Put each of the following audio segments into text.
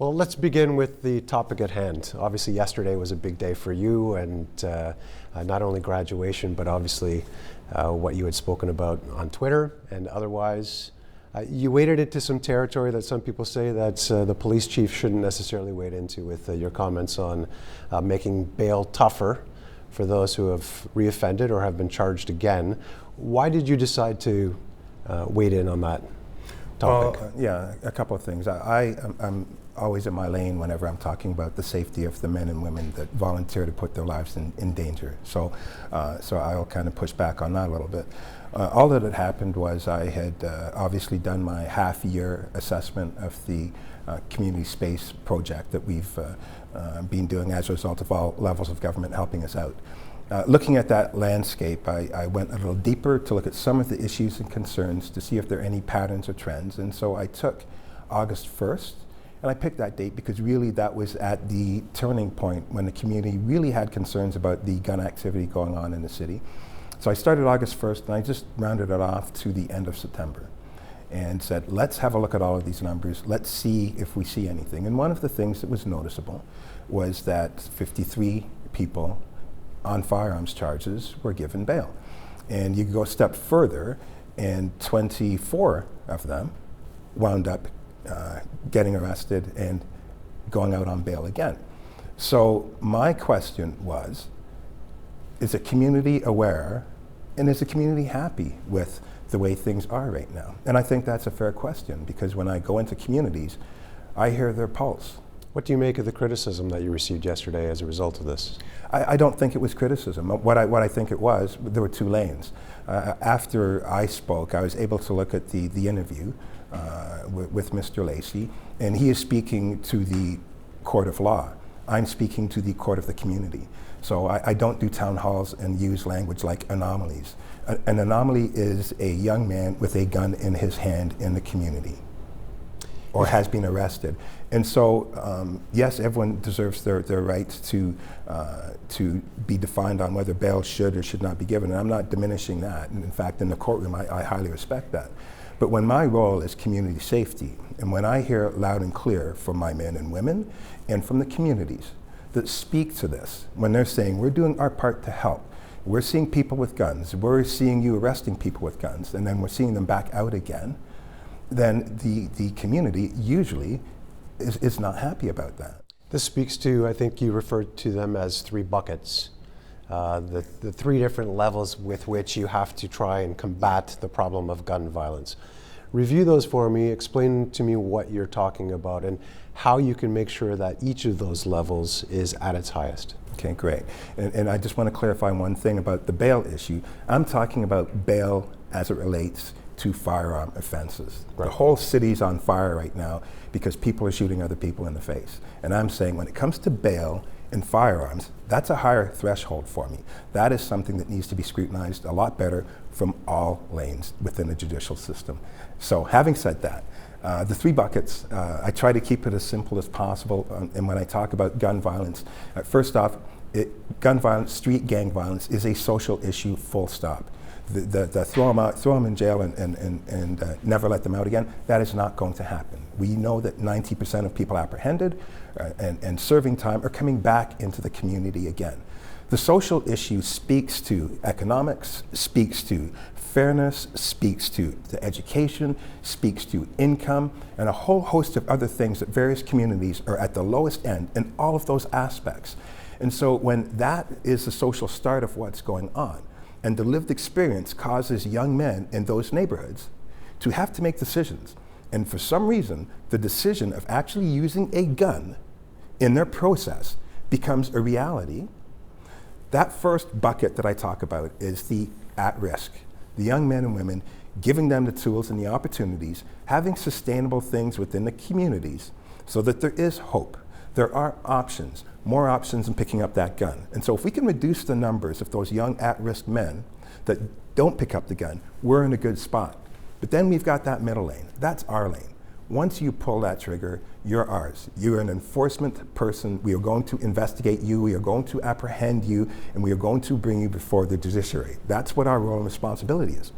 Well, let's begin with the topic at hand. Obviously, yesterday was a big day for you, and not only graduation, but obviously what you had spoken about on Twitter and otherwise. You waded into some territory that some people say that the police chief shouldn't necessarily wade into with your comments on making bail tougher for those who have reoffended or have been charged again. Why did you decide to wade in on that topic? Well, yeah, a couple of things. I'm always in my lane whenever I'm talking about the safety of the men and women that volunteer to put their lives in danger. So I'll kind of push back on that a little bit. All that had happened was I had obviously done my half-year assessment of the community space project that we've been doing as a result of all levels of government helping us out. Looking at that landscape, I went a little deeper to look at some of the issues and concerns to see if there are any patterns or trends. And so I took August 1st, and I picked that date because really that was at the turning point when the community really had concerns about the gun activity going on in the city. So I started August 1st, and I just rounded it off to the end of September and said, let's have a look at all of these numbers. Let's see if we see anything. And one of the things that was noticeable was that 53 people on firearms charges were given bail. And you go a step further, and 24 of them wound up getting arrested and going out on bail again. So my question was, is the community aware, and is the community happy with the way things are right now? And I think that's a fair question, because when I go into communities, I hear their pulse. What do you make of the criticism that you received yesterday as a result of this? I don't think it was criticism. What I think it was, there were two lanes. After I spoke, I was able to look at the interview with Mr. Lacey, and he is speaking to the court of law. I'm speaking to the court of the community. So I don't do town halls and use language like anomalies. An anomaly is a young man with a gun in his hand in the community, or has been arrested. And so, yes, everyone deserves their rights to be defined on whether bail should or should not be given, and I'm not diminishing that. And in fact, in the courtroom, I highly respect that. But when my role is community safety, and when I hear loud and clear from my men and women and from the communities that speak to this, when they're saying, we're doing our part to help, we're seeing people with guns, we're seeing you arresting people with guns, and then we're seeing them back out again, then the community usually is not happy about that. This speaks to, I think you referred to them as three buckets, the three different levels with which you have to try and combat the problem of gun violence. Review those for me, explain to me what you're talking about and how you can make sure that each of those levels is at its highest. Okay, great. And I just want to clarify one thing about the bail issue. I'm talking about bail as it relates to firearm offenses. Right. The whole city's on fire right now because people are shooting other people in the face. And I'm saying when it comes to bail and firearms, that's a higher threshold for me. That is something that needs to be scrutinized a lot better from all lanes within the judicial system. So having said that, the three buckets, I try to keep it as simple as possible. And when I talk about gun violence, first off, gun violence, street gang violence is a social issue, full stop. The throw them in jail and never let them out again, that is not going to happen. We know that 90% of people apprehended and serving time are coming back into the community again. The social issue speaks to economics, speaks to fairness, speaks to the education, speaks to income, and a whole host of other things that various communities are at the lowest end in all of those aspects. And so when that is the social start of what's going on, and the lived experience causes young men in those neighborhoods to have to make decisions. And for some reason, the decision of actually using a gun in their process becomes a reality. That first bucket that I talk about is the at-risk. The young men and women, giving them the tools and the opportunities, having sustainable things within the communities so that there is hope. There are options, more options than picking up that gun. And so if we can reduce the numbers of those young at-risk men that don't pick up the gun, we're in a good spot. But then we've got that middle lane. That's our lane. Once you pull that trigger, you're ours. You're an enforcement person. We are going to investigate you. We are going to apprehend you, and we are going to bring you before the judiciary. That's what our role and responsibility is.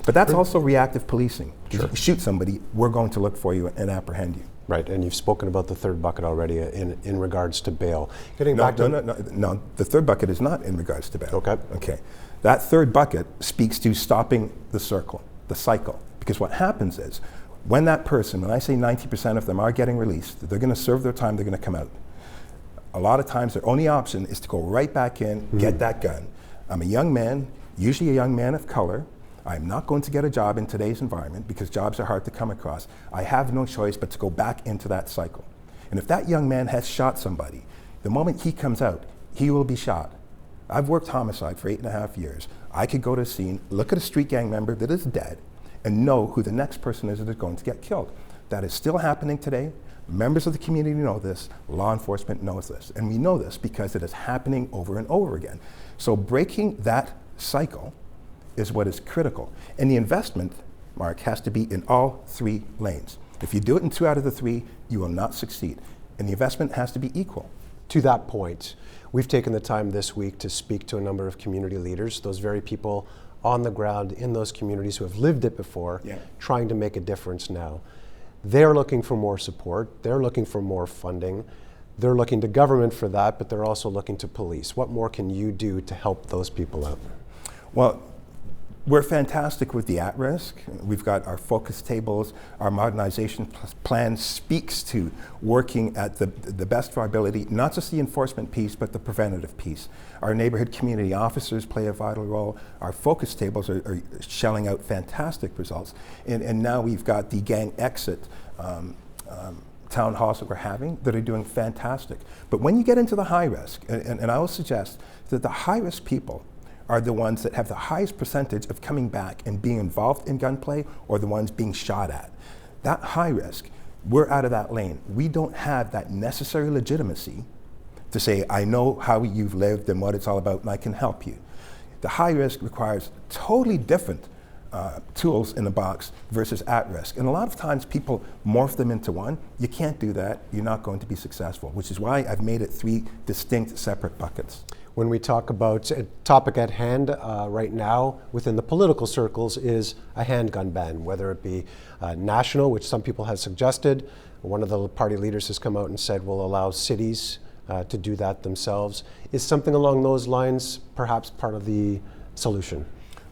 But that's also reactive policing. Sure. If you shoot somebody, we're going to look for you and apprehend you. Right, and you've spoken about the third bucket already in regards to bail. Getting No, back to no, the third bucket is not in regards to bail. Okay. Okay. That third bucket speaks to stopping the circle, the cycle. Because what happens is, when that person, when I say 90% of them are getting released, they're going to serve their time, they're going to come out. A lot of times their only option is to go right back in, get that gun. I'm a young man, usually a young man of color. I'm not going to get a job in today's environment because jobs are hard to come across. I have no choice but to go back into that cycle. And if that young man has shot somebody, the moment he comes out, he will be shot. I've worked homicide for 8.5 years. I could go to a scene, look at a street gang member that is dead, and know who the next person is that is going to get killed. That is still happening today. Members of the community know this. Law enforcement knows this. And we know this because it is happening over and over again. So breaking that cycle is what is critical. And the investment, Mark, has to be in all 3 lanes. If you do it in 2 out of the 3, you will not succeed. And the investment has to be equal. To that point, we've taken the time this week to speak to a number of community leaders, those very people on the ground in those communities who have lived it before, trying to make a difference now. They're looking for more support, they're looking for more funding, they're looking to government for that, but they're also looking to police. What more can you do to help those people out? Well, we're fantastic with the at-risk. We've got our focus tables. Our modernization plan speaks to working at the best of our ability, not just the enforcement piece, but the preventative piece. Our neighborhood community officers play a vital role. Our focus tables are shelling out fantastic results. And now we've got the gang exit town halls that we're having that are doing fantastic. But when you get into the high risk, and I will suggest that the high risk people are the ones that have the highest percentage of coming back and being involved in gunplay, or the ones being shot at. That high risk, we're out of that lane. We don't have that necessary legitimacy to say, I know how you've lived and what it's all about and I can help you. The high risk requires totally different tools in the box versus at risk. And a lot of times people morph them into one. You can't do that. You're not going to be successful, which is why I've made it 3 distinct separate buckets. When we talk about a topic at hand right now within the political circles is a handgun ban, whether it be national, which some people have suggested. One of the party leaders has come out and said we'll allow cities to do that themselves. Is something along those lines perhaps part of the solution?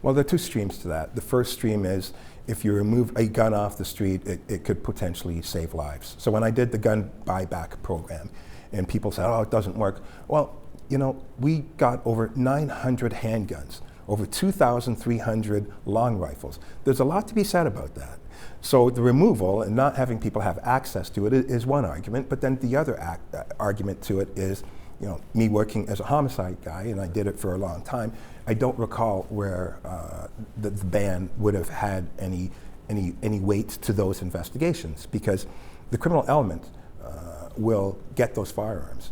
Well, there are 2 streams to that. The first stream is if you remove a gun off the street, it could potentially save lives. So when I did the gun buyback program and people said, oh, it doesn't work. Well, you know, we got over 900 handguns, over 2,300 long rifles. There's a lot to be said about that. So the removal and not having people have access to it is one argument, but then the other argument to it is, you know, me working as a homicide guy, and I did it for a long time, I don't recall where the ban would have had any weight to those investigations, because the criminal element will get those firearms.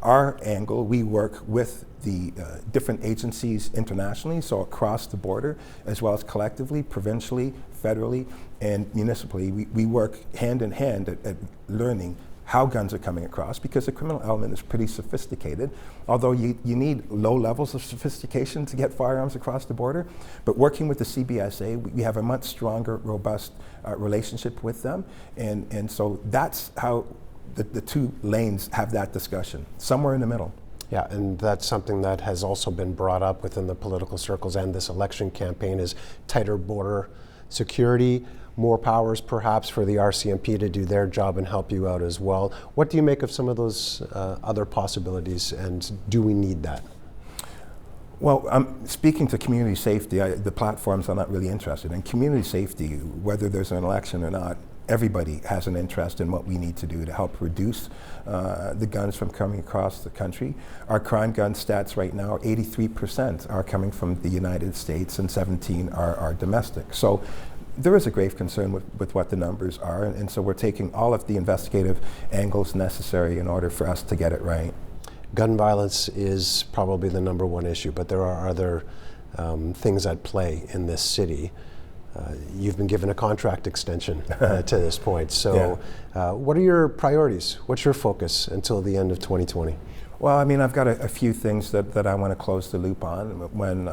Our angle, we work with the different agencies internationally, so across the border, as well as collectively, provincially, federally, and municipally. We work hand in hand at learning how guns are coming across, because the criminal element is pretty sophisticated, although you need low levels of sophistication to get firearms across the border. But working with the CBSA, we have a much stronger, robust relationship with them, and so that's how the 2 lanes have that discussion, somewhere in the middle. Yeah, and that's something that has also been brought up within the political circles and this election campaign is tighter border security, more powers perhaps for the RCMP to do their job and help you out as well. What do you make of some of those other possibilities, and do we need that? Well, speaking to community safety, the platforms are not really interested in community safety, whether there's an election or not. Everybody has an interest in what we need to do to help reduce the guns from coming across the country. Our crime gun stats right now, 83% are coming from the United States and 17 are domestic. So there is a grave concern with what the numbers are, and so we're taking all of the investigative angles necessary in order for us to get it right. Gun violence is probably the #1 issue, but there are other things at play in this city. You've been given a contract extension to this point. So what are your priorities? What's your focus until the end of 2020? Well, I mean, I've got a few things that I want to close the loop on. When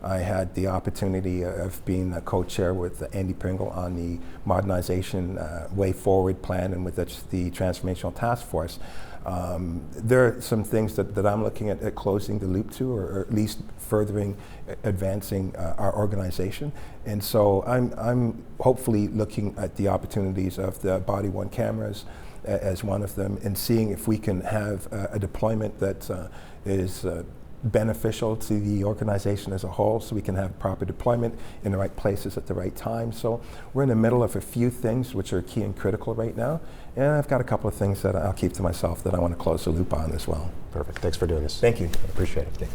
I had the opportunity of being a co-chair with Andy Pringle on the modernization way forward plan and with the transformational task force, there are some things that I'm looking at closing the loop to, or at least furthering, advancing our organization. And so I'm hopefully looking at the opportunities of the body-worn cameras as one of them, and seeing if we can have a deployment that is beneficial to the organization as a whole, so we can have proper deployment in the right places at the right time. So we're in the middle of a few things which are key and critical right now, and I've got a couple of things that I'll keep to myself that I want to close the loop on as well. Perfect. Thanks for doing this. Thank you. I appreciate it. Okay.